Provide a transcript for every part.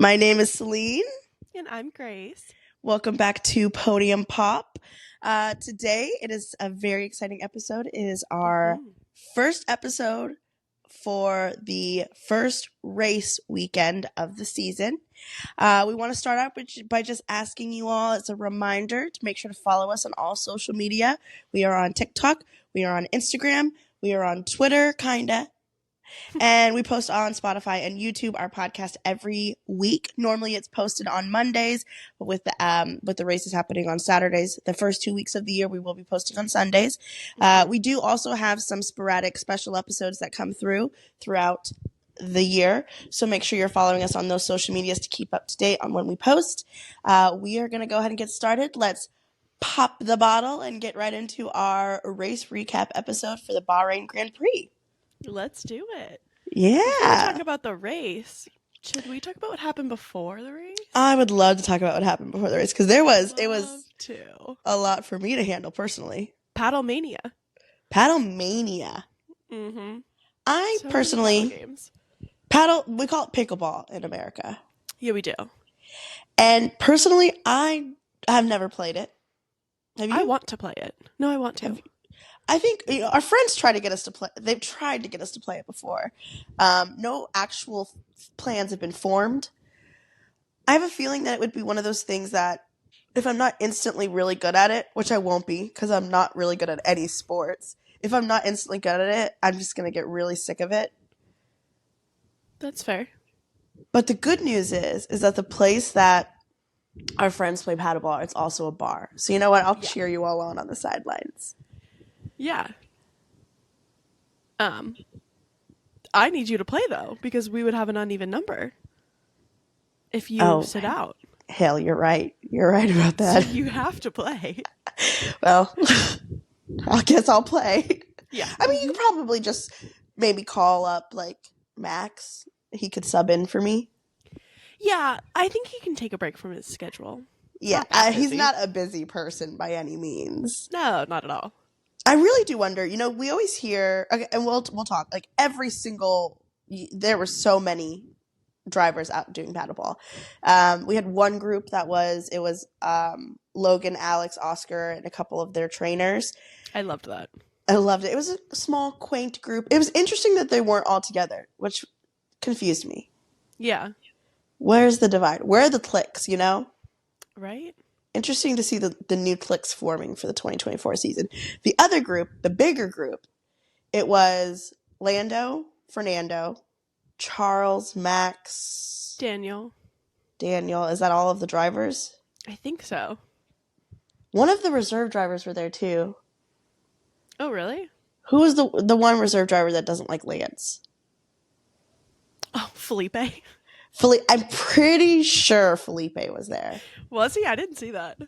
My name is Celine. And I'm Grace. Welcome back to Podium Pop. Today, it is a very exciting episode. It is our first episode for the first race weekend of the season. We want to start out by just asking you all, as a reminder, to make sure to follow us on all social media. We are on TikTok. We are on Instagram. We are on Twitter, kinda. And we post on Spotify and YouTube our podcast every week. Normally it's posted on Mondays, but with the races happening on Saturdays, the first 2 weeks of the year, we will be posting on Sundays. We do also have some sporadic special episodes that come throughout the year. So make sure you're following us on those social medias to keep up to date on when we post. We are going to go ahead and get started. Let's pop the bottle and get right into our race recap episode for the Bahrain Grand Prix. Let's do it. Yeah. Before we talk about the race, should we talk about what happened before the race? I would love to talk about what happened before the race because it was a lot for me to handle personally. Paddle mania. Mm-hmm. I so personally we call it pickleball in America. Yeah, we do. And personally, I have never played it. Have you? I want to play it. No, I want to. I think our friends try to get us to play. They've tried to get us to play it before. No actual plans have been formed. I have a feeling that it would be one of those things that if I'm not instantly really good at it, which I won't be because I'm not really good at any sports. If I'm not instantly good at it, I'm just going to get really sick of it. That's fair. But the good news is that the place that our friends play paddleball, it's also a bar. So you know what? I'll cheer you all on the sidelines. Yeah. I need you to play though, because we would have an uneven number if you sit out. Hell, you're right. You're right about that. So you have to play. Well, I guess I'll play. Yeah. I mean, you could probably just maybe call up like Max. He could sub in for me. Yeah, I think he can take a break from his schedule. Yeah, he's not a busy person by any means. No, not at all. I really do wonder, we always hear, okay, and we'll talk, like there were so many drivers out doing paddleball. We had one group it was Logan, Alex, Oscar, and a couple of their trainers. I loved that. I loved it. It was a small, quaint group. It was interesting that they weren't all together, which confused me. Yeah. Where's the divide? Where are the cliques, Right? Interesting to see the new cliques forming for the 2024 season. The other group, the bigger group, it was Lando, Fernando, Charles, Max, Daniel. Is that all of the drivers? I think so. One of the reserve drivers were there too. Oh, really? Who was the one reserve driver that doesn't like Lance? Oh, Felipe. I'm pretty sure Felipe was there. Was he? I didn't see that.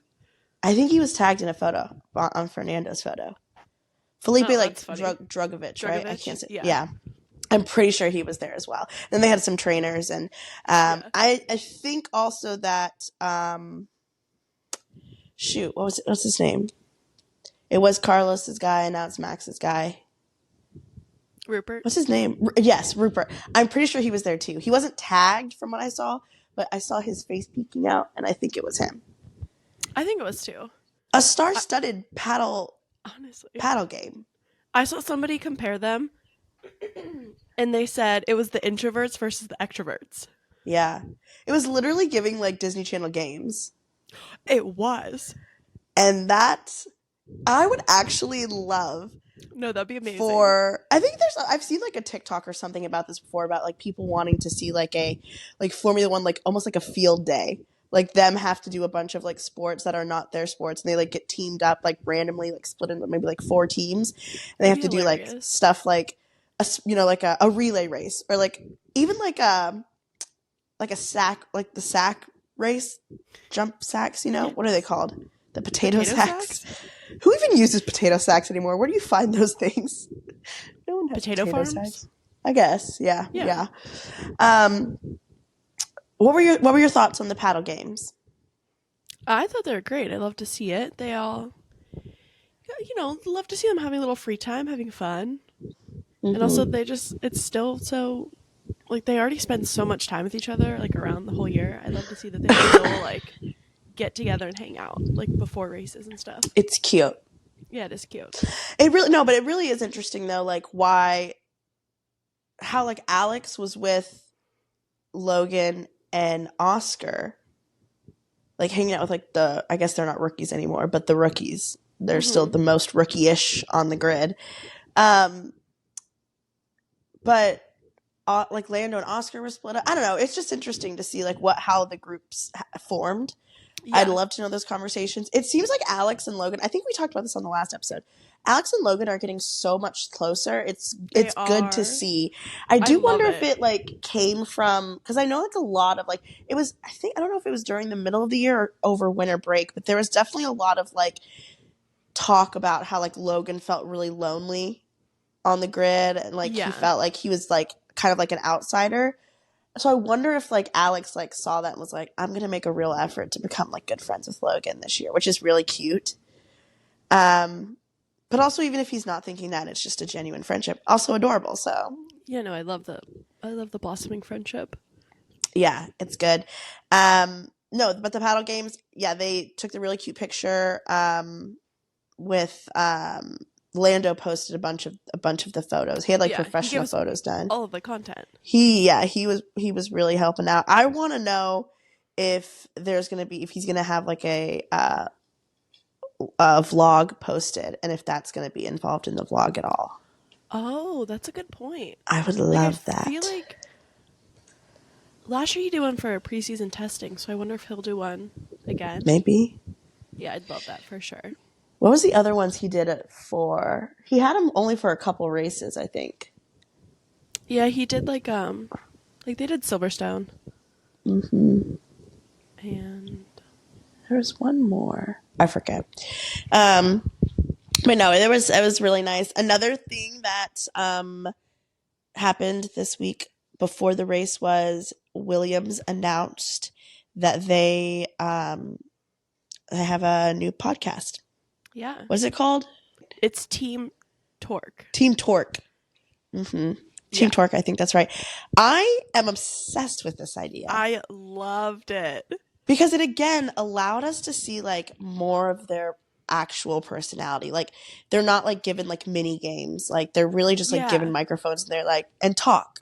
I think he was tagged in a photo on Fernando's photo. Felipe, Drugovich, right? I can't say. Yeah. I'm pretty sure he was there as well. Then they had some trainers, and I think also that what's his name? It was Carlos's guy, and now it's Max's guy. Rupert. What's his name? Yes, Rupert. I'm pretty sure he was there too. He wasn't tagged from what I saw, but I saw his face peeking out, and I think it was him. I think it was too. A star-studded paddle game. I saw somebody compare them, and they said it was the introverts versus the extroverts. Yeah. It was literally giving like Disney Channel games. It was. And I would actually love. No, that'd be amazing. I think I've seen like a TikTok or something about this before, about like people wanting to see like a Formula One, like almost like a field day. Like them have to do a bunch of like sports that are not their sports, and they like get teamed up like randomly, like split into maybe like 4 teams, and they have to do like stuff like a relay race, or like even like a sack, like the sack race, jump sacks. What are they called? The potato sacks? Who even uses potato sacks anymore? Where do you find those things? No one has potato farms? Sacks. I guess, yeah. What were your thoughts on the paddle games? I thought they were great. I love to see it. They all, love to see them having a little free time, having fun. Mm-hmm. And also it's still so, like they already spend so much time with each other, like around the whole year. I love to see that they still like get together and hang out like before races and stuff. It's cute. Yeah, it is cute. It really is interesting though, like how like Alex was with Logan and Oscar, like hanging out with like I guess they're not rookies anymore, but the rookies. They're still the most rookie-ish on the grid. But like Lando and Oscar were split up. I don't know. It's just interesting to see like how the groups formed. Yeah. I'd love to know those conversations. It seems like Alex and Logan, I think we talked about this on the last episode. Alex and Logan are getting so much closer. It's good to see. I wonder if it like came from, because I know like a lot of like, it was, I don't know if it was during the middle of the year or over winter break, but there was definitely a lot of like talk about how like Logan felt really lonely on the grid, and like he felt like he was like kind of like an outsider. So I wonder if like Alex like saw that and was like, I'm gonna make a real effort to become like good friends with Logan this year, which is really cute. But also, even if he's not thinking that, it's just a genuine friendship. Also adorable. So yeah, no, I love the blossoming friendship. Yeah, it's good. No, but the paddle games, yeah, they took the really cute picture with Lando posted a bunch of the photos. He had like professional photos done. All of the content. He was really helping out. I want to know if he's gonna have like a vlog posted, and if that's gonna be involved in the vlog at all. Oh, that's a good point. I would love that. I feel like last year he did one for preseason testing, so I wonder if he'll do one again. Maybe. Yeah, I'd love that for sure. What was the other ones he did it for? He had them only for a couple races, I think. Yeah, he did like they did Silverstone. Mm-hmm. And there was one more. I forget. But no, it was really nice. Another thing that happened this week before the race was Williams announced that they have a new podcast. Yeah. What is it called? It's Team Torque. Team Torque. Mm-hmm. Team Torque, I think that's right. I am obsessed with this idea. I loved it. Because it, again, allowed us to see, like, more of their actual personality. Like, they're not, like, given, like, mini games. Like, they're really just, like, given microphones, and they're, like, and talk.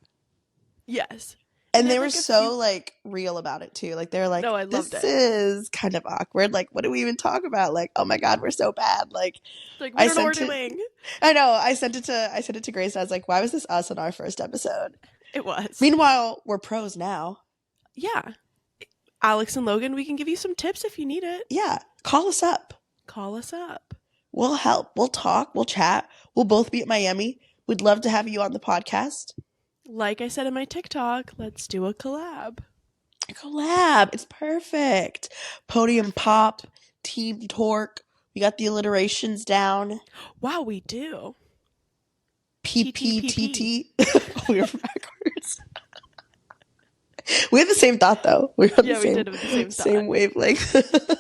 Yes. And they were so, like, real about it, too. Like, they're like, no, I loved it. This is kind of awkward. Like, what do we even talk about? Like, oh, my God, we're so bad. Like we don't know what we're doing. I know. I sent it to Grace. I was like, why was this us on our first episode? It was. Meanwhile, we're pros now. Yeah. Alex and Logan, we can give you some tips if you need it. Yeah. Call us up. We'll help. We'll talk. We'll chat. We'll both be at Miami. We'd love to have you on the podcast. Like I said in my TikTok, let's do a collab. It's perfect. Podium Pop, Team Torque. We got the alliterations down. Wow, we do. PPTT. We were backwards. We had the same thought though. We did have the same wavelength.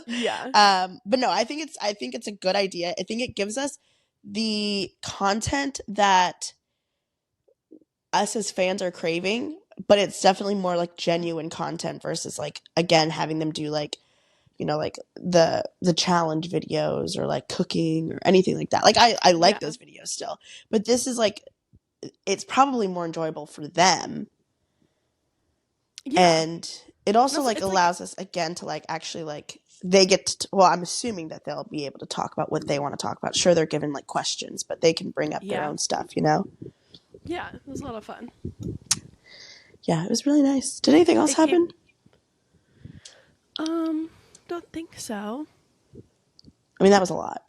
Yeah. But no, I think it's a good idea. I think it gives us the content that us as fans are craving, but it's definitely more like genuine content versus like, again, having them do like, you know, like the challenge videos or like cooking or anything like that. Like I like those videos still, but this is like, it's probably more enjoyable for them. Yeah. And it also like allows us again to like actually like they get to, well, I'm assuming that they'll be able to talk about what they want to talk about. Sure, they're given like questions, but they can bring up their own stuff, you know? Yeah, it was a lot of fun. Yeah, it was really nice. Did anything else happen? Don't think so. I mean, that was a lot.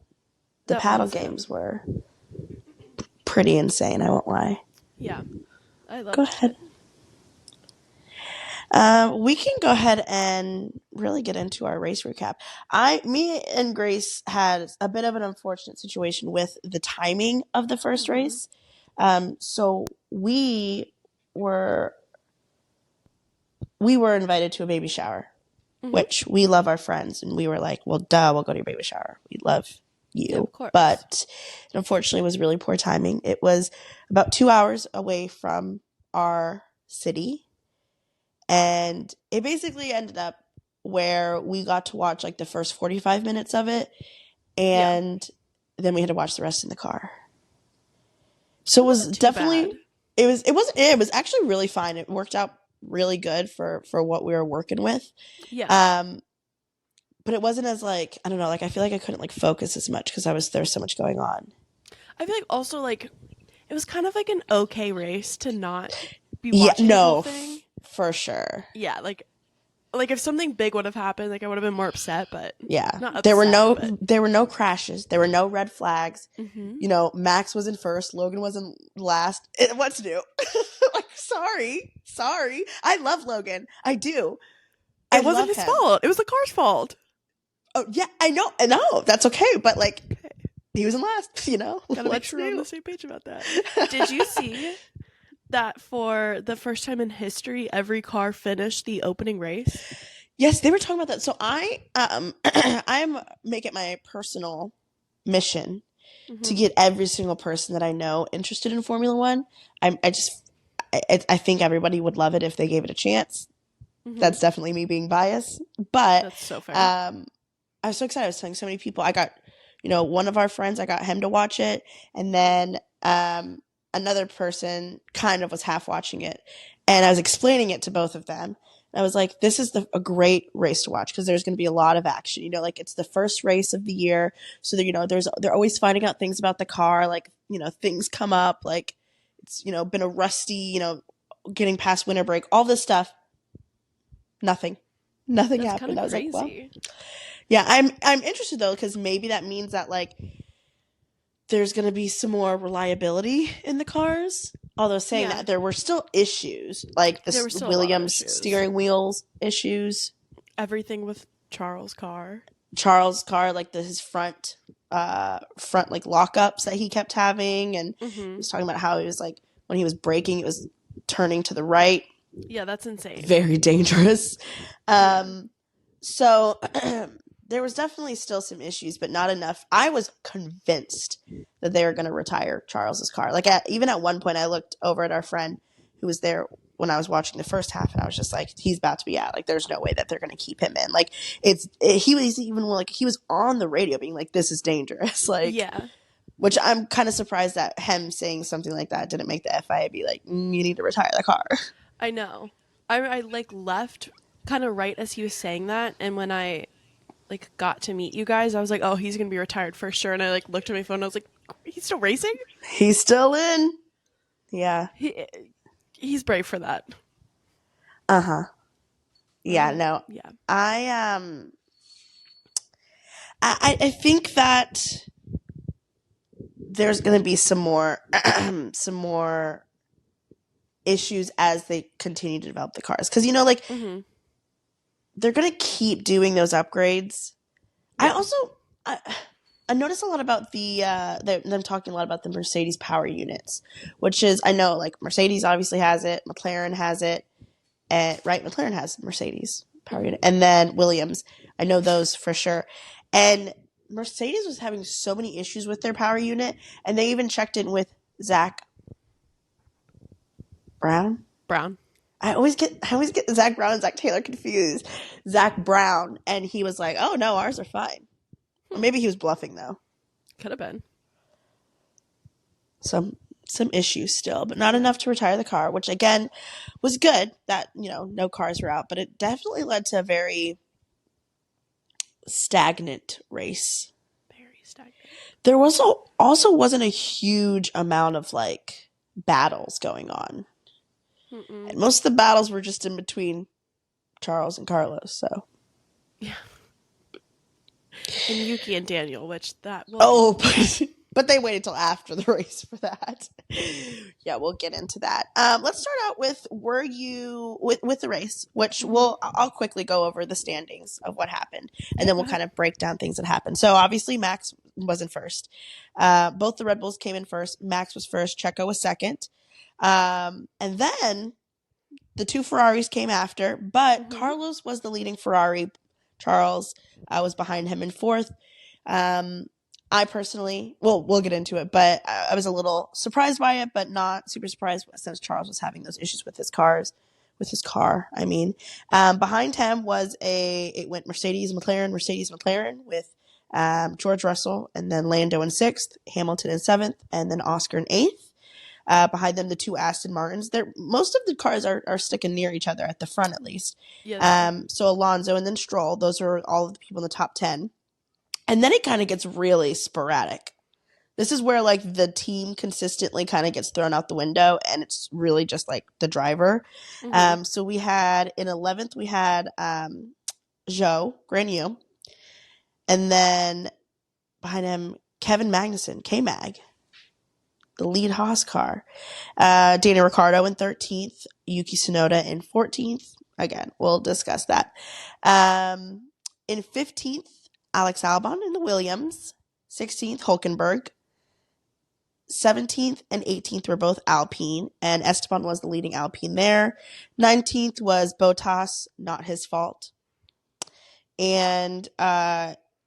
The paddle games were pretty insane, I won't lie. Yeah. I love it. Go ahead. We can go ahead and really get into our race recap. Me and Grace had a bit of an unfortunate situation with the timing of the first race. So we were invited to a baby shower, which we love our friends. And we were like, well, duh, we'll go to your baby shower. We love you. Yeah, of course. But unfortunately, it was really poor timing. It was about 2 hours away from our city. And it basically ended up where we got to watch like the first 45 minutes of it, and then we had to watch the rest in the car. So it was definitely bad. It was actually really fine. It worked out really good for what we were working with. Yeah. But it wasn't as like, I don't know, like I feel like I couldn't like focus as much because there was so much going on. I feel like also like it was kind of like an okay race to not be watching the whole thing. For sure. Yeah, like if something big would have happened, like I would have been more upset, but yeah, not upset, there were no crashes, there were no red flags. Mm-hmm. You know, Max was in first, Logan was in last. What's new? Like, sorry, I love Logan, I do. It wasn't his fault. It was the car's fault. Oh yeah, I know. That's okay, but like, he was in last. You know, gotta make sure we're on the same page about that. Did you see that for the first time in history, every car finished the opening race? Yes, they were talking about that. So I'm make it my personal mission to get every single person that I know interested in Formula One. I think everybody would love it if they gave it a chance. That's definitely me being biased, but that's so fair. I was so excited. I was telling so many people. I got, one of our friends, I got him to watch it, and then another person kind of was half watching it, and I was explaining it to both of them. And I was like, this is a great race to watch because there's going to be a lot of action. Like it's the first race of the year, so that, they're always finding out things about the car. Like, things come up, like it's been a rusty, getting past winter break, all this stuff. Nothing That's happened. I was crazy. like, well, yeah, I'm interested though, because maybe that means that like there's going to be some more reliability in the cars. Although saying that, there were still issues, like the Williams steering wheels issues. Everything with Charles' car, like his front like lockups that he kept having, and he was talking about how he was like when he was braking, it was turning to the right. Yeah, that's insane. Very dangerous. So there was definitely still some issues, but not enough. I was convinced that they were going to retire Charles's car. Like even at one point, I looked over at our friend who was there when I was watching the first half, and I was just like, he's about to be out. Like, there's no way that they're going to keep him in. Like, he was even like, he was on the radio being like, this is dangerous. Like, yeah. Which I'm kind of surprised that him saying something like that didn't make the FIA be like, you need to retire the car. I know. I like left kind of right as he was saying that, and when I like got to meet you guys, I was like, oh, he's gonna be retired for sure. And I like looked at my phone and I was like, he's still racing? He's still in. Yeah. He's brave for that. Yeah, no. Yeah. I think that there's gonna be some more issues as they continue to develop the cars, because they're gonna keep doing those upgrades. Yeah. I also I noticed a lot about them talking a lot about the Mercedes power units, which is, I know like Mercedes obviously has it, McLaren has it, and right, McLaren has Mercedes power unit, and then Williams, I know those for sure. And Mercedes was having so many issues with their power unit, and they even checked in with Zach Brown. I always get Zach Brown and Zach Taylor confused. Zach Brown, and he was like, "Oh no, ours are fine." Or maybe he was bluffing though. Could have been. Some issues still, but not enough to retire the car, which again was good that no cars were out, but it definitely led to a very stagnant race. Very stagnant. There was also wasn't a huge amount of like battles going on. And most of the battles were just in between Charles and Carlos, so. Yeah. And Yuki and Daniel, which that will... Oh, but they waited till after the race for that. Yeah, we'll get into that. Let's start out with, were you with the race, which I'll quickly go over the standings of what happened, and then we'll kind of break down things that happened. So obviously Max wasn't first. Both the Red Bulls came in first. Max was first. Checo was second. And then the two Ferraris came after, but Carlos was the leading Ferrari. Charles was behind him in fourth. I personally, well, we'll get into it, but I was a little surprised by it, but not super surprised since Charles was having those issues with his car. I mean, behind him it went Mercedes, McLaren with George Russell, and then Lando in sixth, Hamilton in seventh, and then Oscar in eighth. Behind them, the two Aston Martins. Most of the cars are sticking near each other at the front, at least. Yeah. So Alonso and then Stroll. Those are all of the people in the top 10. And then it kind of gets really sporadic. This is where like the team consistently kind of gets thrown out the window, and it's really just like the driver. So we had in 11th we had Joe Granu, and then behind him Kevin Magnussen, K-Mag, the lead Haas car. Daniel Ricciardo in 13th, Yuki Tsunoda in 14th. Again, we'll discuss that. In 15th, Alex Albon in the Williams. 16th, Hulkenberg. 17th and 18th were both Alpine, and Esteban was the leading Alpine there. 19th was Bottas, not his fault. And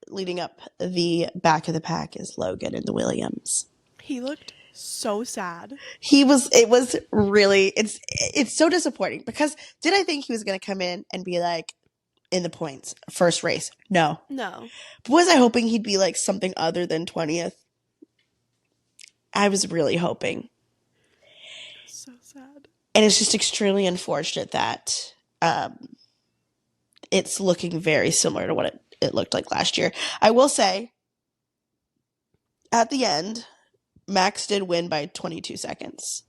leading up the back of the pack is Logan in the Williams. He looked so sad. It was really, it's so disappointing because did I think he was going to come in and be like in the points first race? No. No. But was I hoping he'd be like something other than 20th? I was really hoping. So sad. And it's just extremely unfortunate that it's looking very similar to what it looked like last year. I will say, at the end, Max did win by 22 seconds,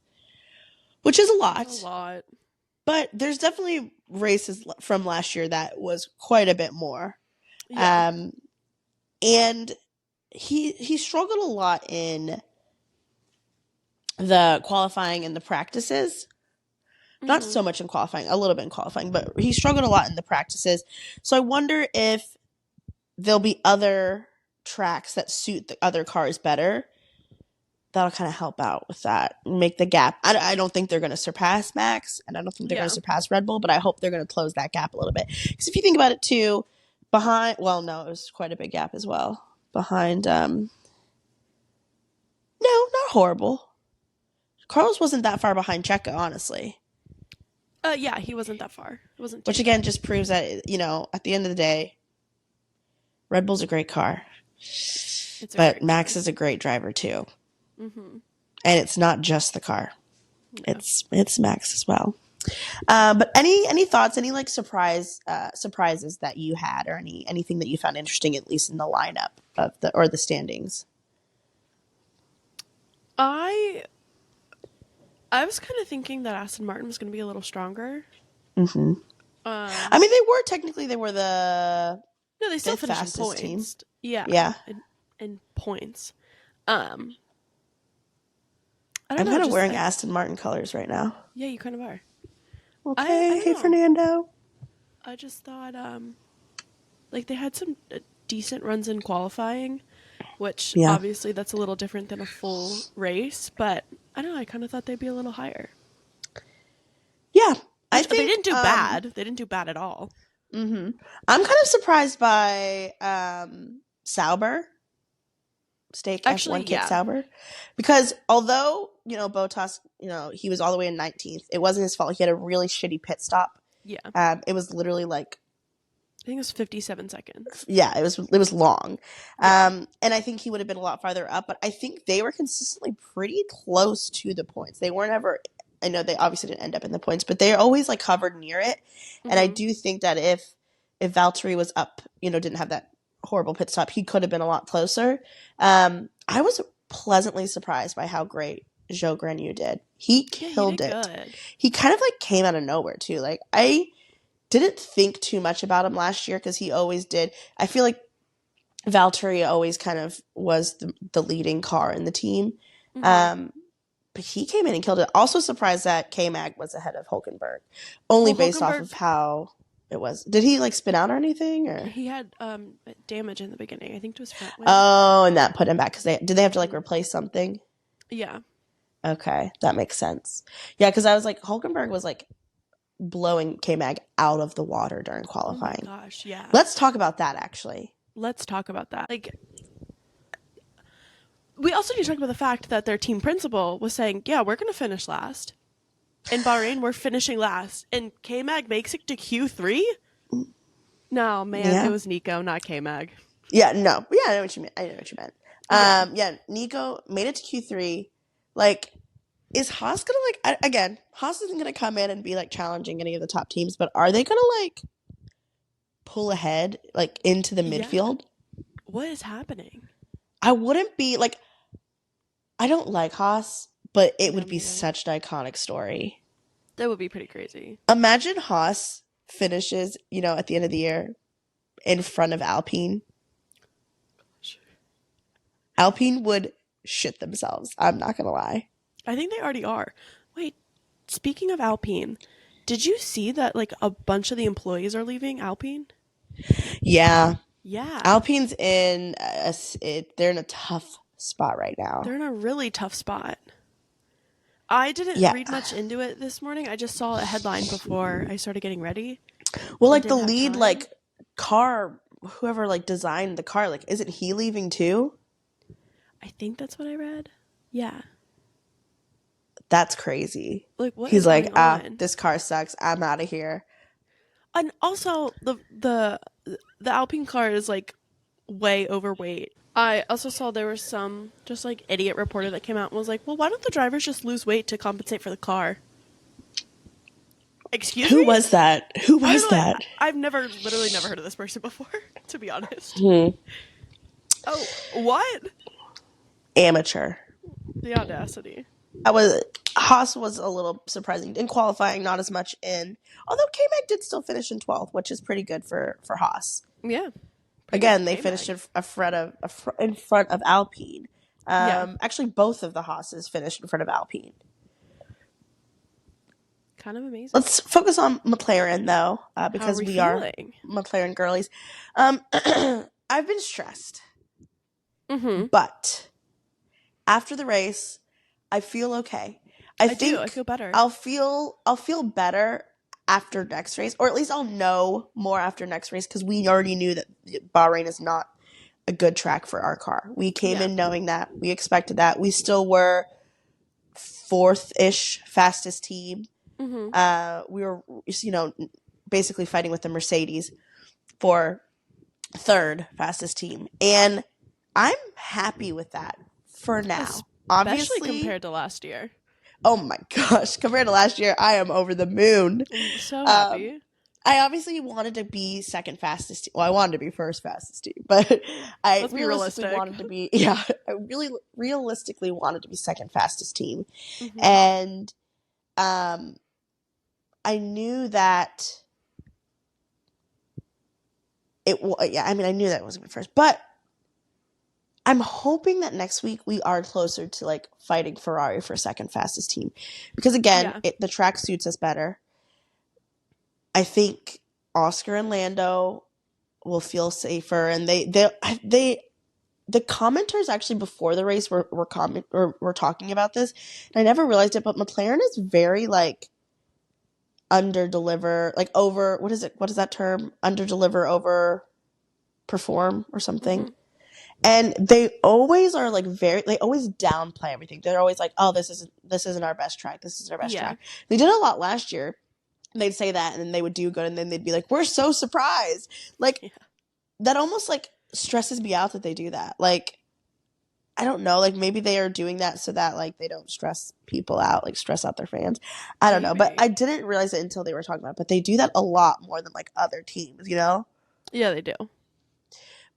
which is a lot. A lot. But there's definitely races from last year that was quite a bit more. Yeah. And he struggled a lot in the qualifying and the practices. Not so much in qualifying, a little bit in qualifying, but he struggled a lot in the practices. So I wonder if there'll be other tracks that suit the other cars better. That'll kind of help out with that, make the gap. I don't think they're going to surpass Max, and I don't think they're going to surpass Red Bull, but I hope they're going to close that gap a little bit. Because if you think about it too, it was quite a big gap as well. Behind, no, not horrible. Carlos wasn't that far behind Checo, honestly. Yeah, he wasn't that far. It wasn't. Which again just proves that, at the end of the day, Red Bull's a great car. But Max is a great driver too. And it's not just the car. No. It's Max as well. But any thoughts, any like surprises that you had, or anything that you found interesting, at least in the lineup of the standings? I was kind of thinking that Aston Martin was going to be a little stronger. I mean, they were the no, they still finished in points. Team. Yeah. In points. I'm kind of wearing Aston Martin colors right now. Yeah, you kind of are. Okay, hey Fernando. I just thought, like they had some decent runs in qualifying, which obviously that's a little different than a full race, but I don't know, I kind of thought they'd be a little higher. Yeah, I think they didn't do bad. They didn't do bad at all. I'm kind of surprised by Sauber. F1 kick Sauber, because although Bottas, he was all the way in 19th, it wasn't his fault. He had a really shitty pit stop. Yeah, it was literally like, I think it was 57 seconds. Yeah, it was long. And I think he would have been a lot farther up, but I think they were consistently pretty close to the points. They weren't ever, I know they obviously didn't end up in the points, but they always like hovered near it. And I do think that if Valtteri was up, didn't have that horrible pit stop, he could have been a lot closer. I was pleasantly surprised by how great Joe Granu did. He killed it. Good. He kind of like came out of nowhere too. Like I didn't think too much about him last year because he always did. I feel like Valtteri always kind of was the leading car in the team. But he came in and killed it. Also surprised that K-Mag was ahead of Hulkenberg, based off of how it was. Did he like spin out or anything? Or he had damage in the beginning. I think to his front wing. Oh, and that put him back because did they have to like replace something? Yeah. Okay, that makes sense. Yeah, because I was like, Hulkenberg was like blowing K-Mag out of the water during qualifying. Oh my gosh, yeah. Let's talk about that, actually. Let's talk about that. Like, we also need to talk about the fact that their team principal was saying, yeah, we're going to finish last. In Bahrain, we're finishing last. And K-Mag makes it to Q3? No, man, it was Nico, not K-Mag. Yeah, no. Yeah, I know what you meant. Yeah, Nico made it to Q3. Like, is Haas gonna again? Haas isn't gonna come in and be like challenging any of the top teams, but are they gonna like pull ahead like into the midfield? What is happening? I wouldn't be like. I don't like Haas, but it would be such an iconic story. That would be pretty crazy. Imagine Haas finishes, at the end of the year in front of Alpine. Alpine would shit themselves. I'm not going to lie. I think they already are. Wait, speaking of Alpine, did you see that like a bunch of the employees are leaving Alpine? Yeah. Yeah. Alpine's they're in a tough spot right now. They're in a really tough spot. I didn't read much into it this morning. I just saw a headline before I started getting ready. Well, like the lead like car, whoever like designed the car, like isn't he leaving too? I think that's what I read. Yeah. That's crazy. Like what He's is like, going on? This car sucks. I'm out of here. And also the Alpine car is like way overweight. I also saw there was some just like idiot reporter that came out and was like, well, why don't the drivers just lose weight to compensate for the car? Excuse me? Who was that? I've literally never heard of this person before, to be honest. Oh, what? Amateur. The audacity. Haas was a little surprising. In qualifying, not as much although K-Mag did still finish in 12th, which is pretty good for Haas. Yeah. Again, they finished in front of Alpine. Actually, both of the Haas's finished in front of Alpine. Kind of amazing. Let's focus on McLaren, though, because we are McLaren girlies. I've been stressed. Mm-hmm. But after the race, I feel okay. I think I feel better. I'll feel better after next race, or at least I'll know more after next race, because we already knew that Bahrain is not a good track for our car. We came in knowing that. We expected that. We still were fourth-ish fastest team. Mm-hmm. We were, basically fighting with the Mercedes for third fastest team. And I'm happy with that for now. Especially compared to last year. Oh my gosh. Compared to last year, I am over the moon. I'm so happy. I obviously wanted to be second fastest team. Well, I wanted to be first fastest team, but I realistically wanted to be, I really realistically wanted to be second fastest team. Mm-hmm. And I knew that I knew that it wasn't first, but I'm hoping that next week we are closer to like fighting Ferrari for second fastest team, because again, the track suits us better. I think Oscar and Lando will feel safer, and the commenters actually before the race were talking about this, and I never realized it, but McLaren is very like under deliver, like over, what is that term? Under deliver, over perform or something. Mm-hmm. And they always are like they always downplay everything. They're always like, oh, this isn't our best track. This is our best track. They did a lot last year. They'd say that, and then they would do good, and then they'd be like, we're so surprised. Like, that almost like stresses me out that they do that. Like, I don't know, like maybe they are doing that so that like they don't stress people out, like stress out their fans. I don't know, but I didn't realize it until they were talking about it. But they do that a lot more than like other teams, Yeah, they do.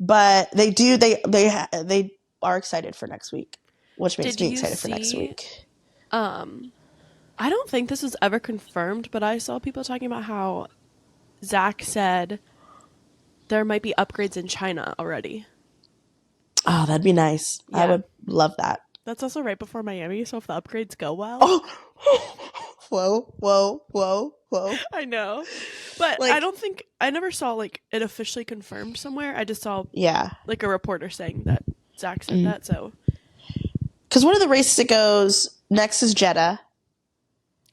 But they do. They are excited for next week, which makes me excited for next week. I don't think this was ever confirmed, but I saw people talking about how Zach said there might be upgrades in China already. Oh, that'd be nice. Yeah. I would love that. That's also right before Miami, so if the upgrades go well. Oh, whoa. I know. But like, I never saw like it officially confirmed somewhere. I just saw like a reporter saying that Zach said that, so. Because one of the races that goes next is Jeddah.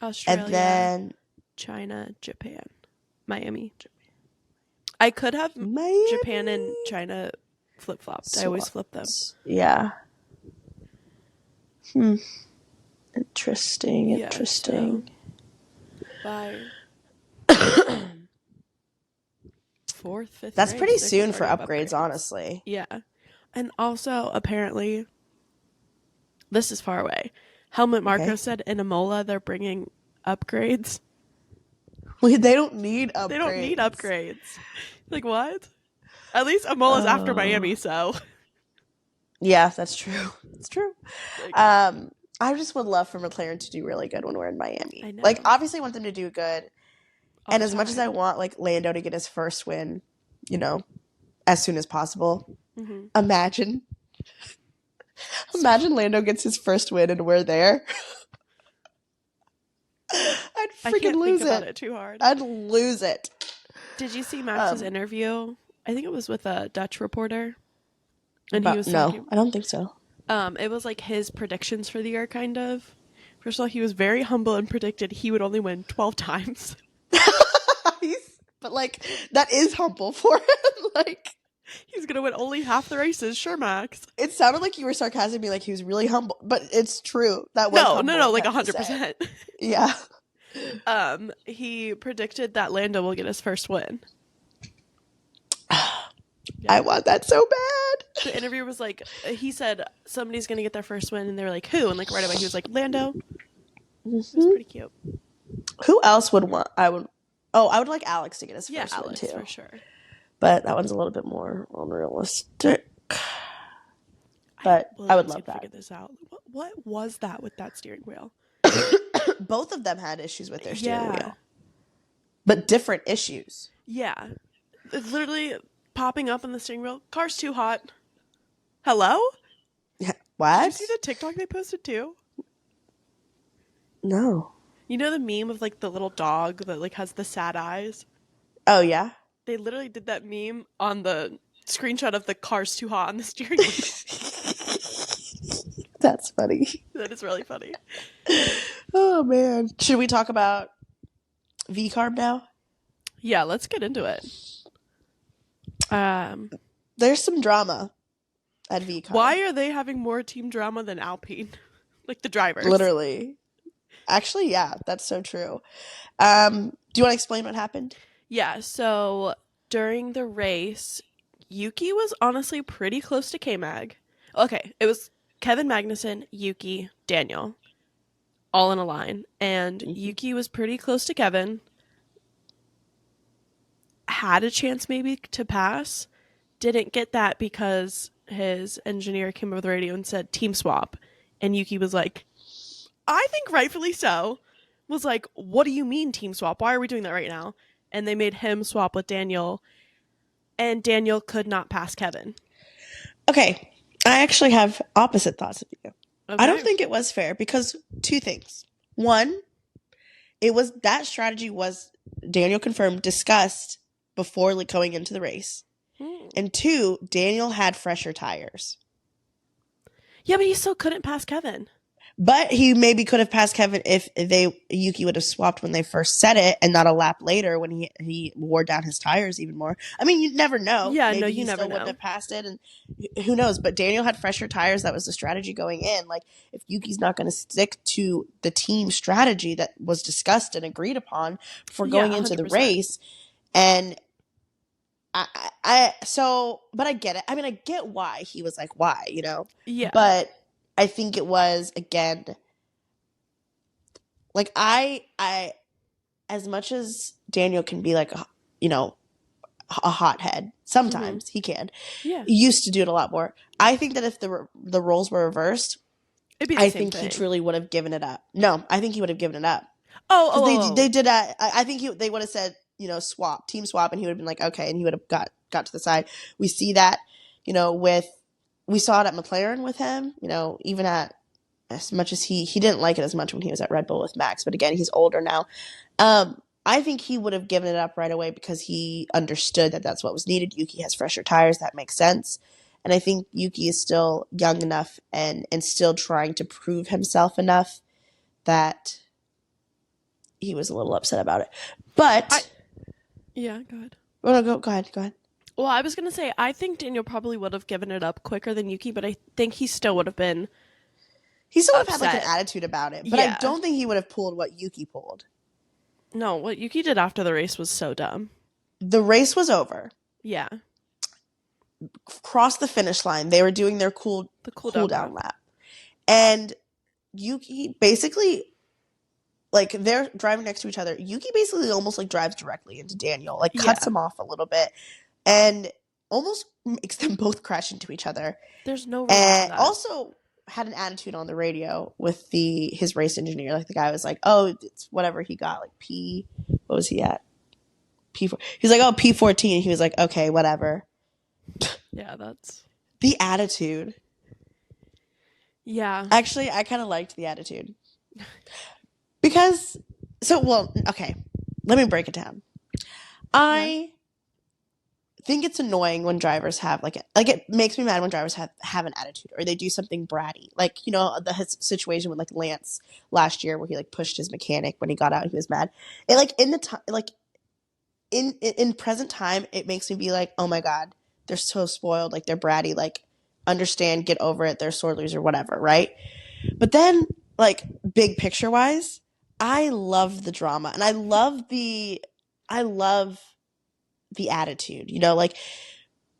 Australia. And then China, Japan. Miami. Japan. I could have Japan and China flip-flopped. I always flip them. Yeah. Interesting. Yeah, so by fourth, fifth That's race, pretty there could soon for already have upgrades, honestly. Yeah. And also, apparently, this is far away. Helmut Marko said in Imola they're bringing upgrades. They don't need upgrades. They don't need upgrades. Like, what? At least Imola's after Miami, so. Yeah, that's true. It's true. Like, I just would love for McLaren to do really good when we're in Miami. I know. Like, obviously, I want them to do good. All and the as much as I want, like, Lando to get his first win, you know, as soon as possible, imagine Lando gets his first win and we're there. I'd freaking lose it. Think about it too hard. I'd lose it. Did you see Max's interview? I think it was with a Dutch reporter. And he was talking, I don't think so. It was like his predictions for the year, kind of. First of all, he was very humble and predicted he would only win 12 times. But, like, that is humble for him. Like, he's gonna win only half the races, sure, Max. It sounded like you were sarcastic, me like he was really humble, but it's true. That was no, like 100%. Yeah. He predicted that Lando will get his first win. I want that so bad. The interviewer was like, he said somebody's gonna get their first win, and they were like, who? And like right away he was like, Lando. It was pretty cute. Who else would want? I would like Alex to get his first win too, for sure. But that one's a little bit more unrealistic. But I would love that. Figure this out. What was that with that steering wheel? Both of them had issues with their steering wheel, but different issues. Yeah, it's literally popping up on the steering wheel. Car's too hot. Hello? Yeah. What? Did you see the TikTok they posted too? No. You know the meme of like the little dog that like has the sad eyes? Oh yeah. They literally did that meme on the screenshot of the car's too hot on the steering wheel. That's funny. That is really funny. Oh man. Should we talk about V-Carb now? Yeah, let's get into it. There's some drama at V-Carb. Why are they having more team drama than Alpine? Like the drivers. Literally. Actually, yeah, that's so true. Do you want to explain what happened? Yeah, so during the race, Yuki was honestly pretty close to K-Mag. Okay, it was Kevin Magnussen, Yuki, Daniel, all in a line. And Yuki was pretty close to Kevin. Had a chance maybe to pass. Didn't get that because his engineer came over the radio and said team swap. And Yuki was like, I think rightfully so, was like, what do you mean team swap? Why are we doing that right now? And they made him swap with Daniel. And Daniel could not pass Kevin. Okay. I actually have opposite thoughts of you. Okay. I don't think it was fair because two things. One, that strategy was, Daniel confirmed, discussed before going into the race. And two, Daniel had fresher tires. Yeah, but he still couldn't pass Kevin. But he maybe could have passed Kevin if Yuki would have swapped when they first said it and not a lap later when he wore down his tires even more. I mean, you never know. Yeah, maybe you never know. Wouldn't have passed it, and who knows? But Daniel had fresher tires. That was the strategy going in. Like, if Yuki's not going to stick to the team strategy that was discussed and agreed upon before going into the race, and but I get it. I mean, I get why he was like, why, you know? Yeah. But I think it was, again, like, I as much as Daniel can be like, you know, a hothead, sometimes he can. Yeah. He used to do it a lot more. I think that if the roles were reversed, I think he truly would have given it up. No, I think he would have given it up. They did that. I think they would have said, you know, team swap, and he would have been like, okay, and he would have got to the side. We see that, you know, we saw it at McLaren with him, you know, even at, as much as he didn't like it as much when he was at Red Bull with Max, but again, he's older now. I think he would have given it up right away because he understood that that's what was needed. Yuki has fresher tires. That makes sense. And I think Yuki is still young enough and still trying to prove himself enough that he was a little upset about it. But yeah, go ahead. Well, no, go ahead. Well, I was going to say, I think Daniel probably would have given it up quicker than Yuki, but I think he still would have been He still would have had like an upset. attitude about it, but I Yeah. don't think he would have pulled what Yuki pulled. No, what Yuki did after the race was so dumb. The race was over. Yeah. Crossed the finish line. They were doing their cool down lap. And Yuki basically, like, they're driving next to each other. Yuki basically almost like drives directly into Daniel, like cuts him off a little bit and almost makes them both crash into each other. There's no reason for that. Also had an attitude on the radio with his race engineer. Like, the guy was like, oh, it's whatever he got, like what was he at? P4. He's like, oh, P14. He was like, okay, whatever. Yeah, that's the attitude. Yeah. Actually, I kind of liked the attitude. Because, okay, let me break it down. I think it's annoying when drivers have, it makes me mad when drivers have an attitude or they do something bratty. Like, you know, the situation with, like, Lance last year where he, like, pushed his mechanic when he got out and he was mad. It, like, in present time, it makes me be like, oh my God, they're so spoiled. Like, they're bratty. Like, understand, get over it. They're sore loser, whatever, right? But then, like, big picture wise, I love the drama and I love the attitude, you know, like,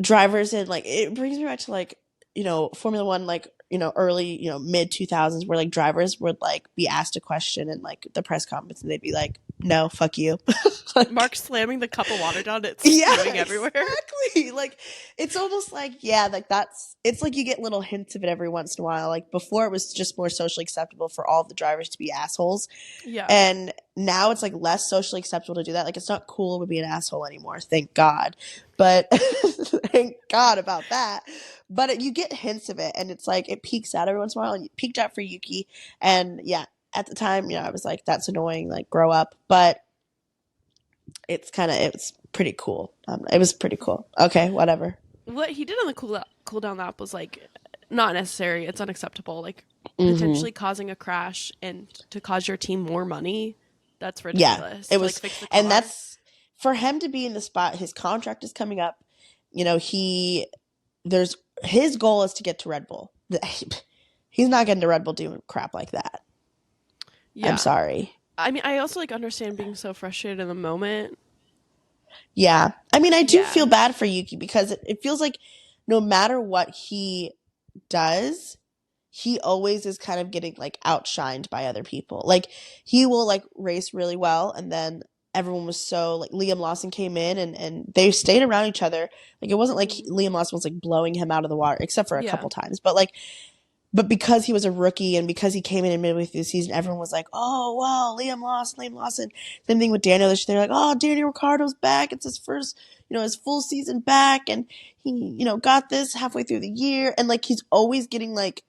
drivers and, like, it brings me back to, like, you know, Formula One, like, you know, early, you know, mid 2000s where, like, drivers would, like, be asked a question in, like, the press conference and they'd be like, no, fuck you. Like, Mark slamming the cup of water down, it's spewing everywhere. Exactly. Like, it's almost like, yeah, like, it's like you get little hints of it every once in a while. Like, before it was just more socially acceptable for all of the drivers to be assholes. Yeah. And now it's, like, less socially acceptable to do that. Like, it's not cool to be an asshole anymore, thank God. But thank God about that. But you get hints of it, and it's like it peeks out every once in a while, and it peeked out for Yuki. And yeah, at the time, you know, I was like, that's annoying, like, grow up. But it was pretty cool. It was pretty cool. Okay, whatever. What he did on the cool down lap was, like, not necessary. It's unacceptable. Like, potentially causing a crash and to cause your team more money. That's ridiculous. Yeah, it was, fix the car. And that's for him to be in the spot. His contract is coming up. You know, his goal is to get to Red Bull. He's not getting to Red Bull doing crap like that. Yeah. I'm sorry. I mean, I also, like, understand being so frustrated in the moment. Yeah. I mean, I do feel bad for Yuki because it feels like no matter what he does, he always is kind of getting, like, outshined by other people. Like, he will, like, race really well, and then everyone was so, like, Liam Lawson came in and they stayed around each other. Like, it wasn't like Liam Lawson was, like, blowing him out of the water, except for a couple times. But because he was a rookie and because he came in midway through the season, everyone was like, oh, wow, Liam Lawson. Same thing with Daniel. They're like, oh, Daniel Ricciardo's back. It's his first, you know, his full season back. And he, you know, got this halfway through the year. And, like, he's always getting, like,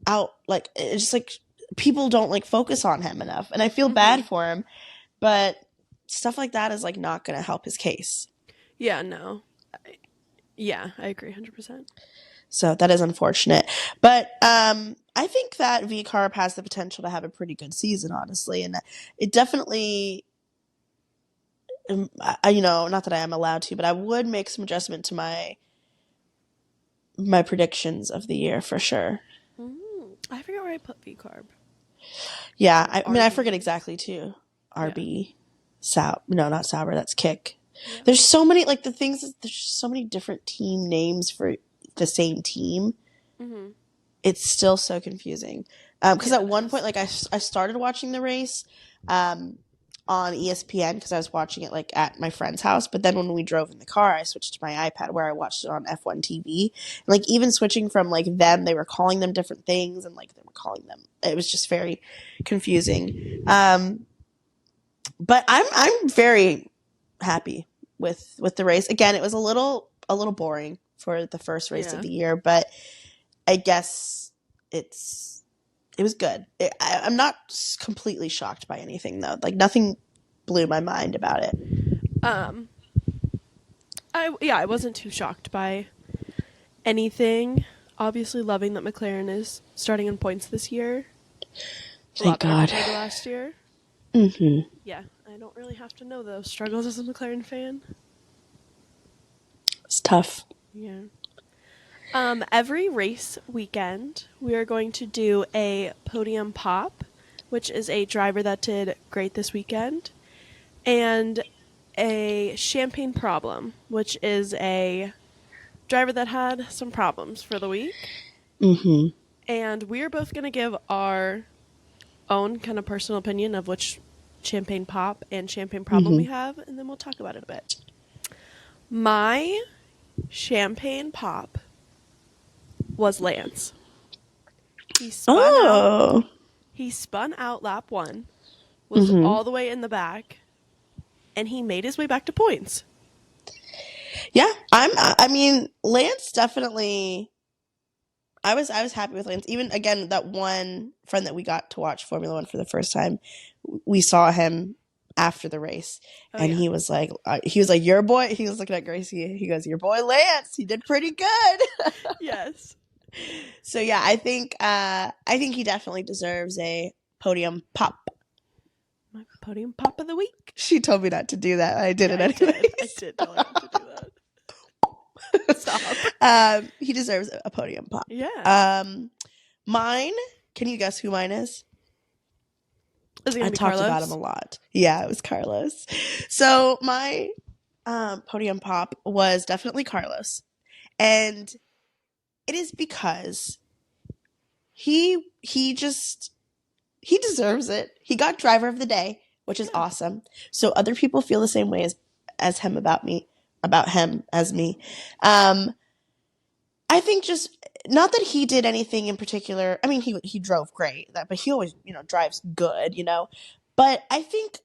out, like, it's just, like, people don't, like, focus on him enough. And I feel bad for him. But stuff like that is, like, not going to help his case. Yeah, no. I agree 100%. So that is unfortunate. But I think that V-Carb has the potential to have a pretty good season, honestly. And it definitely, you know, not that I am allowed to, but I would make some adjustment to my predictions of the year for sure. I forget where I put V-Carb. Yeah, I mean, I forget exactly, too. RB. No, not Sauber. That's Kick. Yeah. There's so many, like, there's so many different team names for the same team. It's still so confusing because at one point, like, I started watching the race on ESPN because I was watching it, like, at my friend's house, but then when we drove in the car I switched to my iPad where I watched it on F1 TV. And, like, even switching from, like, them, they were calling them different things and, like, they were calling them, it was just very confusing. But I'm very happy with the race. Again, it was a little boring for the first race of the year, but I guess it was good. I'm not completely shocked by anything, though. Like, nothing blew my mind about it. I wasn't too shocked by anything. Obviously, loving that McLaren is starting in points this year. Thank God. Compared to last year. Yeah, I don't really have to know those struggles as a McLaren fan. It's tough. Yeah. Every race weekend, we are going to do a Podium Pop, which is a driver that did great this weekend, and a Champagne Problem, which is a driver that had some problems for the week. Mm-hmm. And we're both going to give our own kind of personal opinion of which Champagne Pop and Champagne Problem we Mm-hmm. have, and then we'll talk about it a bit. My Champagne Pop was Lance. He spun out. Oh. He spun out lap 1, was Mm-hmm. all the way in the back, and he made his way back to points. Yeah, I mean, Lance definitely. I was happy with Lance. Even again, that one friend that we got to watch Formula One for the first time, we saw him after the race, Oh, and yeah. he was like, your boy. He was looking at Gracie. He goes, your boy Lance. He did pretty good. Yes. So yeah, I think he definitely deserves a podium pop. My Podium Pop of the week. She told me not to do that. I did Yeah, it anyways. I did tell her not to do that. Stop. He deserves a podium pop. Yeah. Mine. Can you guess who mine is? Is it I going to be talked Carlos? about him a lot. Yeah, it was Carlos. So my podium pop was definitely Carlos, and it is because he just he deserves it. He got driver of the day, which is awesome. So other people feel the same way as him about him as me. I think just not that he did anything in particular. I mean, he drove great, but he always drives good, But I think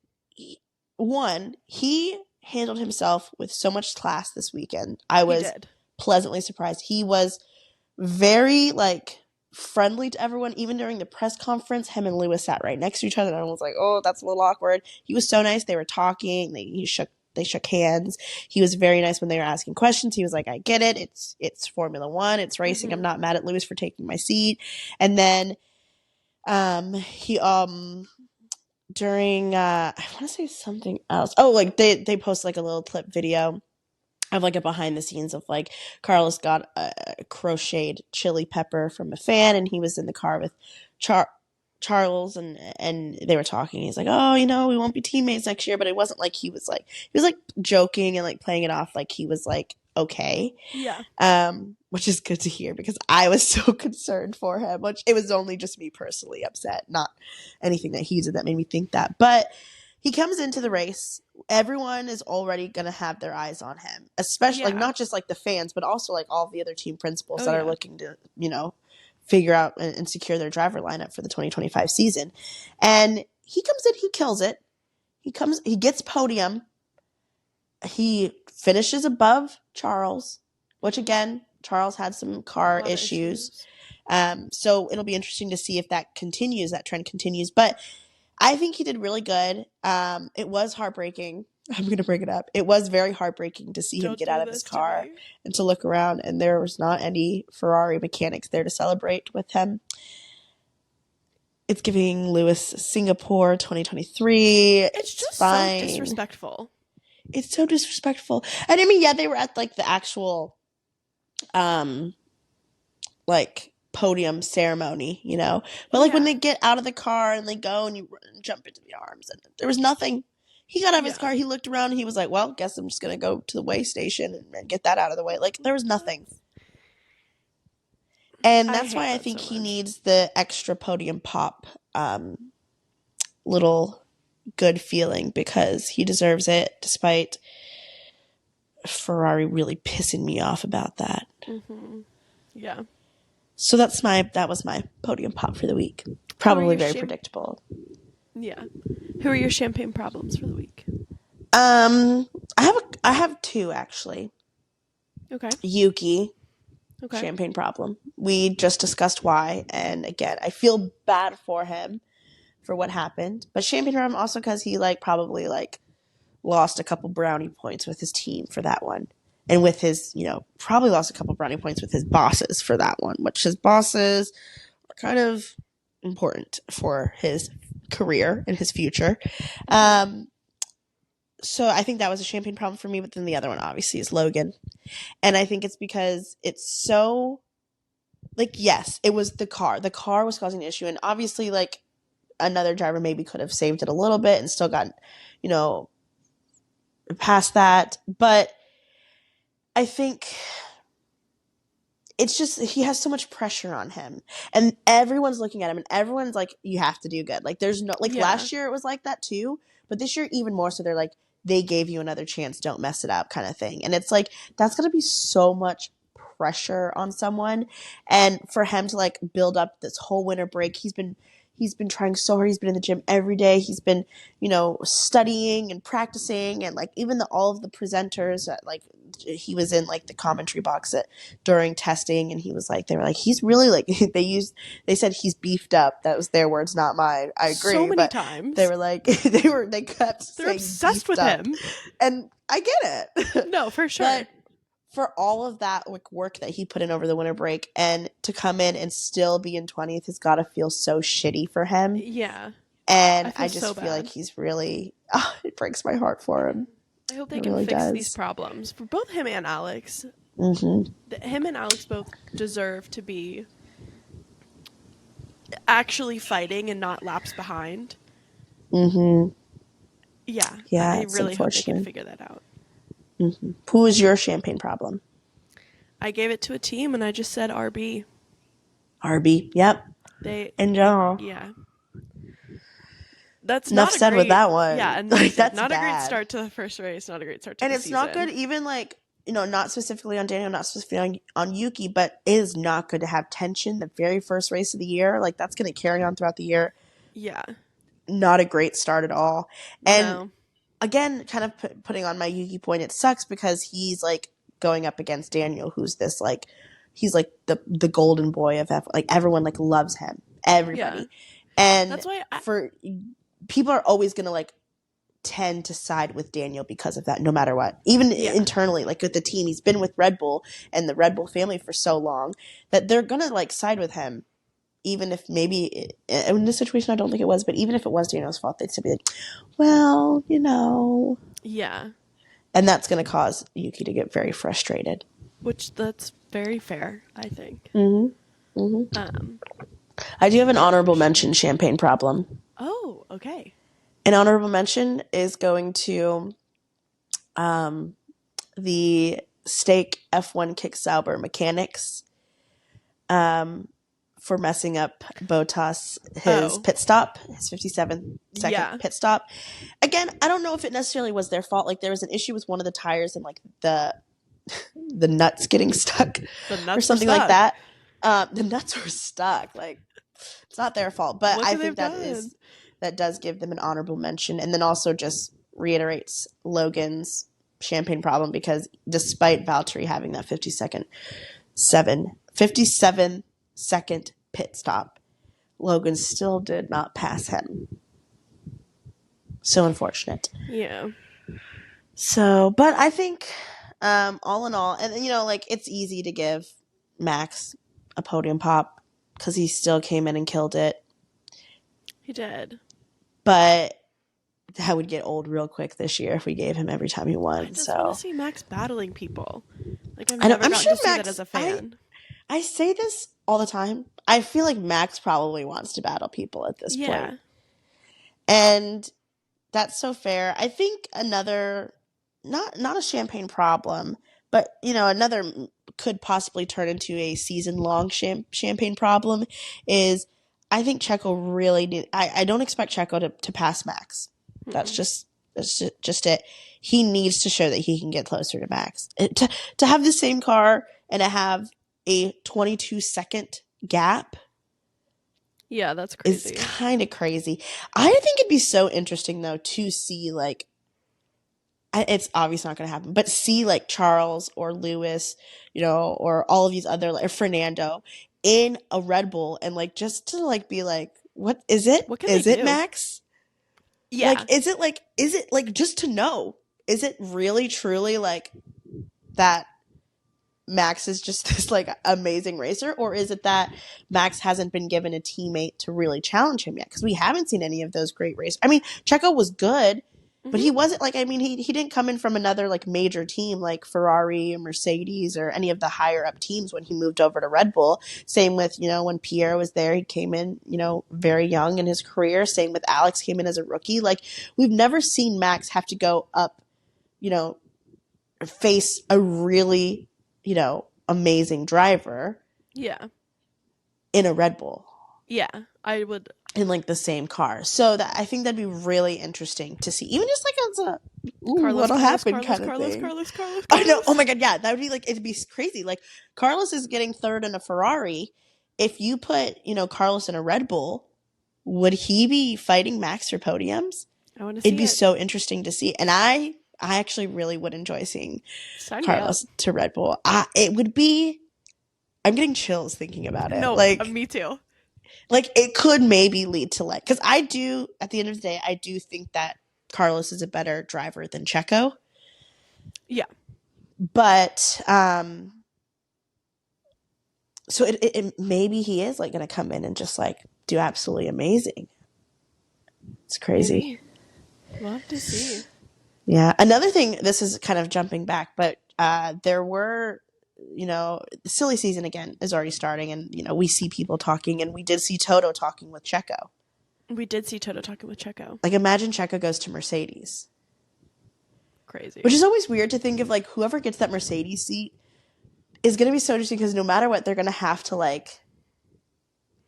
he handled himself with so much class this weekend. I was pleasantly surprised. He was very friendly to everyone, even during the press conference. Him and Lewis sat right next to each other, and I was like, "Oh, that's a little awkward." He was so nice. They were talking. They shook hands. He was very nice when they were asking questions. He was like, "I get it. It's Formula One. It's racing. I'm not mad at Lewis for taking my seat." And then, he during I want to say something else. Oh, they post a little clip video of a behind the scenes of Carlos got a crocheted chili pepper from a fan, and he was in the car with Charles, and they were talking. He's like, "Oh, we won't be teammates next year," but it wasn't he was joking and playing it off like he was okay. Yeah. Which is good to hear because I was so concerned for him. Which it was only just me personally upset, not anything that he did that made me think that. But he comes into the race. Everyone is already going to have their eyes on him, especially not just the fans, but also all the other team principals that are looking to, figure out and secure their driver lineup for the 2025 season. And he comes in, he kills it. He gets podium. He finishes above Charles, which again, Charles had some car issues. So it'll be interesting to see if that trend continues. But I think he did really good. It was heartbreaking. I'm going to bring it up. It was very heartbreaking to see him get out of his car and to look around, and there was not any Ferrari mechanics there to celebrate with him. It's giving Lewis Singapore 2023. It's just fine. So disrespectful. It's so disrespectful. And I mean, yeah, they were at the actual podium ceremony, but when they get out of the car and they go and you jump into the arms, and there was nothing. He got out of his car, he looked around, and he was like, "Well, guess I'm just gonna go to the weigh station and get that out of the way." There was nothing. And that's why I think he needs the extra podium pop little good feeling, because he deserves it, despite Ferrari really pissing me off about that. Yeah. So that was my podium pop for the week. Probably very predictable. Yeah. Who are your champagne problems for the week? I have two actually. Okay. Yuki. Okay. Champagne problem. We just discussed why, and again, I feel bad for him for what happened, but champagne problem also because he probably lost a couple brownie points with his team for that one. And with his, probably lost a couple brownie points with his bosses for that one, which his bosses are kind of important for his career and his future. so I think that was a champagne problem for me, but then the other one obviously is Logan. And I think it's because it's so, like, yes, it was the car. The car was causing the issue. And obviously, like, another driver maybe could have saved it a little bit and still gotten, past that. But I think it's just he has so much pressure on him, and everyone's looking at him, and everyone's like, you have to do good. Like, there's no, like, last year it was like that too, but this year even more so. They're like, they gave you another chance, don't mess it up, kind of thing. And it's like, that's gonna be so much pressure on someone. And for him to, like, build up this whole winter break, he's been trying so hard. He's been in the gym every day. He's been, studying and practicing, and, like, even all of the presenters, like, he was in, like, the commentary box during testing, and he was like, they were like, he's really, like, they said he's beefed up. That was their words, not mine. I agree. So many times. They were like, they kept They're saying obsessed with up. him. And I get it. No, for sure. But for all of that, like, work that he put in over the winter break, and to come in and still be in 20th has got to feel so shitty for him. Yeah. And I just feel like he's really, it breaks my heart for him. I hope they can fix these problems for both him and Alex. Mm-hmm. Him and Alex both deserve to be actually fighting and not laps behind. Mm-hmm. Yeah. Yeah, I really hope they can figure that out. Mm-hmm. Who is your champagne problem? I gave it to a team, and I just said RB. RB, yep. In general. Yeah. That's enough said with that one. Yeah, and like, that's not bad. a great start to the first race, not a great start to the season. And it's not good, even, like, not specifically on Daniel, not specifically on Yuki, but it is not good to have tension the very first race of the year. Like, that's going to carry on throughout the year. Yeah. Not a great start at all. And again, kind of putting on my Yuki point, it sucks because he's, like, going up against Daniel, who's this, like, he's, like, the golden boy of like, everyone, like, loves him. Everybody. Yeah. And that's why people are always going to, like, tend to side with Daniel because of that, no matter what. Even internally, like, with the team, he's been with Red Bull and the Red Bull family for so long that they're going to, like, side with him. Even if maybe, in this situation, I don't think it was, but even if it was Daniel's fault, they'd still be like, well, Yeah. And that's going to cause Yuki to get very frustrated. Which, that's very fair, I think. Mm-hmm. Mm-hmm. I do have an honorable mention champagne problem. Oh, okay. An honorable mention is going to the Stake F1 Kick Sauber mechanics for messing up Bottas his pit stop, his 57-second pit stop. Again, I don't know if it necessarily was their fault. Like, there was an issue with one of the tires and, like, the nuts getting stuck or something like that. The nuts were stuck. Like, it's not their fault, but I think that does give them an honorable mention, and then also just reiterates Logan's champagne problem, because despite Valtteri having that 57-second pit stop, Logan still did not pass him. So unfortunate. Yeah. So, but I think all in all, and like, it's easy to give Max a podium pop because he still came in and killed it. He did. But that would get old real quick this year if we gave him every time he won. I just want to see Max battling people. Like, I'm sure to see Max, that as a fan. I say this all the time. I feel like Max probably wants to battle people at this point. And that's so fair. I think another, not a champagne problem, but, another could possibly turn into a season-long champagne problem is, I think Checo really I don't expect Checo to pass Max. Mm-hmm. That's just it. He needs to show that he can get closer to Max. To have the same car and to have a 22-second gap. Yeah, that's crazy. It's kind of crazy. I think it'd be so interesting, though, to see, like, it's obviously not going to happen, but see, like, Charles or Lewis, or all of these other, like, Fernando in a Red Bull, and, like, just to, like, be like, what is it? What can is they it do? Max? Yeah. Like, is it like just to know? Is it really truly like that Max is just this, like, amazing racer, or is it that Max hasn't been given a teammate to really challenge him yet? Because we haven't seen any of those great races. I mean, Checo was good, But he wasn't like, I mean, he didn't come in from another like major team like Ferrari or Mercedes or any of the higher up teams when he moved over to Red Bull. Same with, when Pierre was there, he came in, very young in his career. Same with Alex, came in as a rookie. Like, we've never seen Max have to go up, face a really, amazing driver. Yeah. In a Red Bull. Yeah, I would. In like the same car. So I think that'd be really interesting to see. Even just like as a what'll happen kind of thing. Carlos. I know. Oh my God. Yeah. That would be like, it'd be crazy. Like, Carlos is getting third in a Ferrari. If you put, Carlos in a Red Bull, would he be fighting Max for podiums? I want to see. It'd be so interesting to see. And I actually really would enjoy seeing Carlos to Red Bull. It would be, I'm getting chills thinking about it. No, like me too. Like, it could maybe lead to like, because at the end of the day, I do think that Carlos is a better driver than Checo. Yeah. But, so it maybe he is like going to come in and just like do absolutely amazing. It's crazy. Maybe. We'll have to see. Yeah. Another thing, this is kind of jumping back, but there were, the silly season again is already starting, and we see people talking, and we did see Toto talking with Checo. Like, imagine Checo goes to Mercedes. Crazy. Which is always weird to think of, like, whoever gets that Mercedes seat is going to be so interesting, because no matter what, they're going to have to like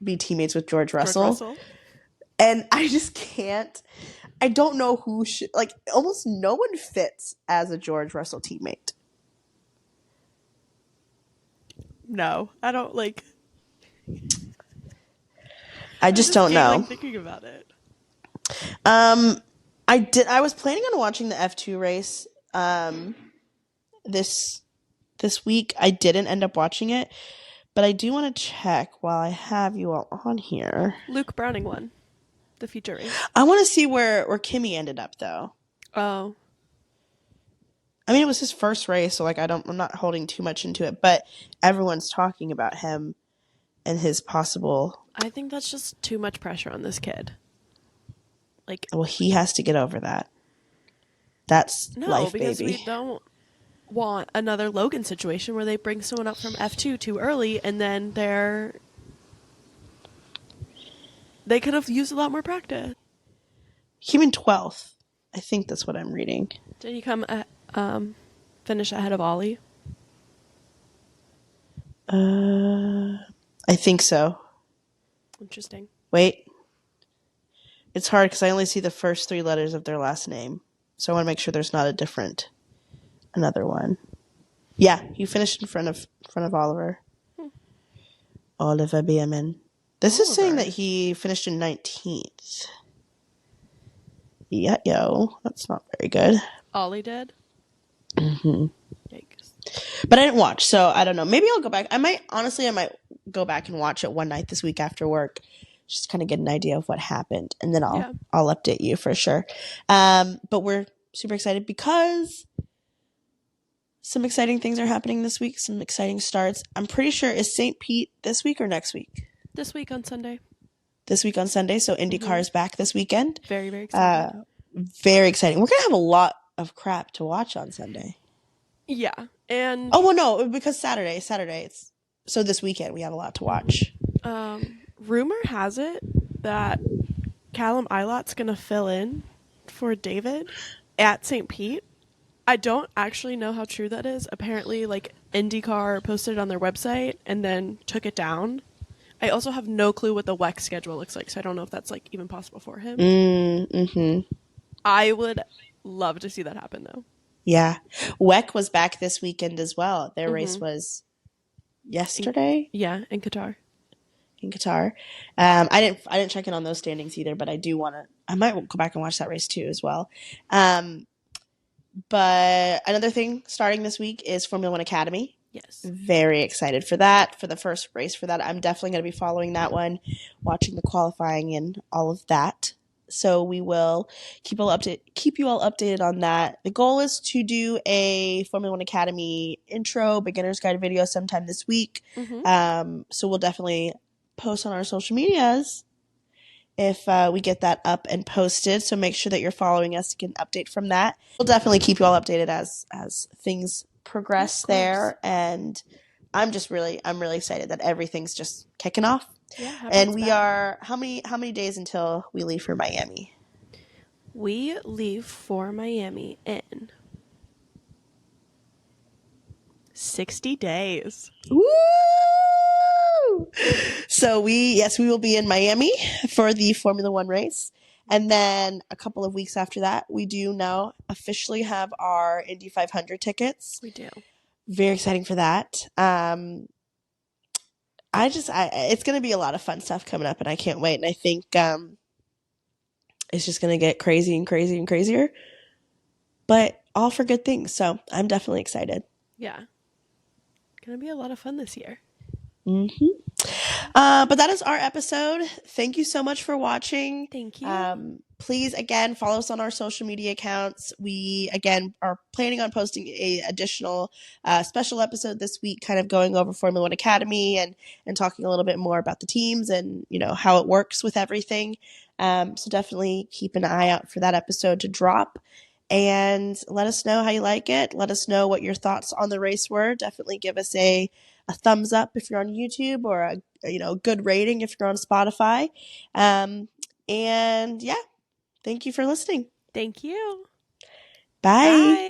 be teammates with George Russell. And I just can't. I don't know who should, like, almost no one fits as a George Russell teammate. No, I don't like. I just don't know. Like, thinking about it. I was planning on watching the F2 race this week. I didn't end up watching it, but I do want to check while I have you all on here. Luke Browning won the feature race. I want to see where Kimi ended up though. Oh. I mean, it was his first race, so like I'm not holding too much into it, but everyone's talking about him and his possible. I think that's just too much pressure on this kid. Like, well, he has to get over that. That's life, baby. No, because we don't want another Logan situation where they bring someone up from F2 too early, and then they could have used a lot more practice. He came in 12th. I think that's what I'm reading. Did he come finish ahead of Ollie? I think so. Interesting. Wait. It's hard because I only see the first 3 letters of their last name. So I want to make sure there's not another one. Yeah, he finished in front of Oliver. Oliver Bierman. This is saying that he finished in 19th. Yeah, that's not very good. Ollie did? Mm-hmm. Yikes. But I didn't watch, so I don't know. Maybe I'll go back. I might go back and watch it one night this week after work, just kind of get an idea of what happened, and then I'll update you for sure. But we're super excited because some exciting things are happening this week. Some exciting starts. I'm pretty sure, is St. Pete this week or next week? This week on Sunday. This week on Sunday. So IndyCar is back this weekend. Very, very exciting. Very exciting. We're gonna have a lot of crap to watch on Sunday. Yeah, and no, because Saturday. It's so this weekend we have a lot to watch. Rumor has it that Callum Ilot's gonna fill in for David at St. Pete. I don't actually know how true that is. Apparently, like, IndyCar posted it on their website and then took it down. I also have no clue what the WEC schedule looks like, so I don't know if that's like even possible for him. Mm-hmm. I would love to see that happen, though. Yeah, WEC was back this weekend as well. Their race was yesterday. In Qatar. I didn't check in on those standings either, but I do want to. I might go back and watch that race too as well. But another thing starting this week is Formula One Academy. Yes. Very excited for that, for the first race for that. I'm definitely going to be following that one, watching the qualifying and all of that. So we will keep you all updated on that. The goal is to do a Formula One Academy intro, beginner's guide video sometime this week. So we'll definitely post on our social medias if we get that up and posted. So make sure that you're following us to get an update from that. We'll definitely keep you all updated as things progress there. And I'm really excited that everything's just kicking off. Yeah, and we are how many days until we leave for Miami? We leave for Miami in 60 days. Woo! So we will be in Miami for the Formula One race. And then a couple of weeks after that, we do now officially have our Indy 500 tickets. We do. Very exciting for that. It's going to be a lot of fun stuff coming up, and I can't wait. And I think it's just going to get crazy and crazy and crazier, but all for good things. So I'm definitely excited. Yeah. Going to be a lot of fun this year. Mm-hmm. But that is our episode. Thank you so much for watching. Thank you. Please, again, follow us on our social media accounts. We, again, are planning on posting a additional special episode this week, kind of going over Formula One Academy and talking a little bit more about the teams and, how it works with everything. So definitely keep an eye out for that episode to drop. And let us know how you like it. Let us know what your thoughts on the race were. Definitely give us a thumbs up if you're on YouTube, or a good rating if you're on Spotify. And yeah, thank you for listening. Thank you. Bye. Bye.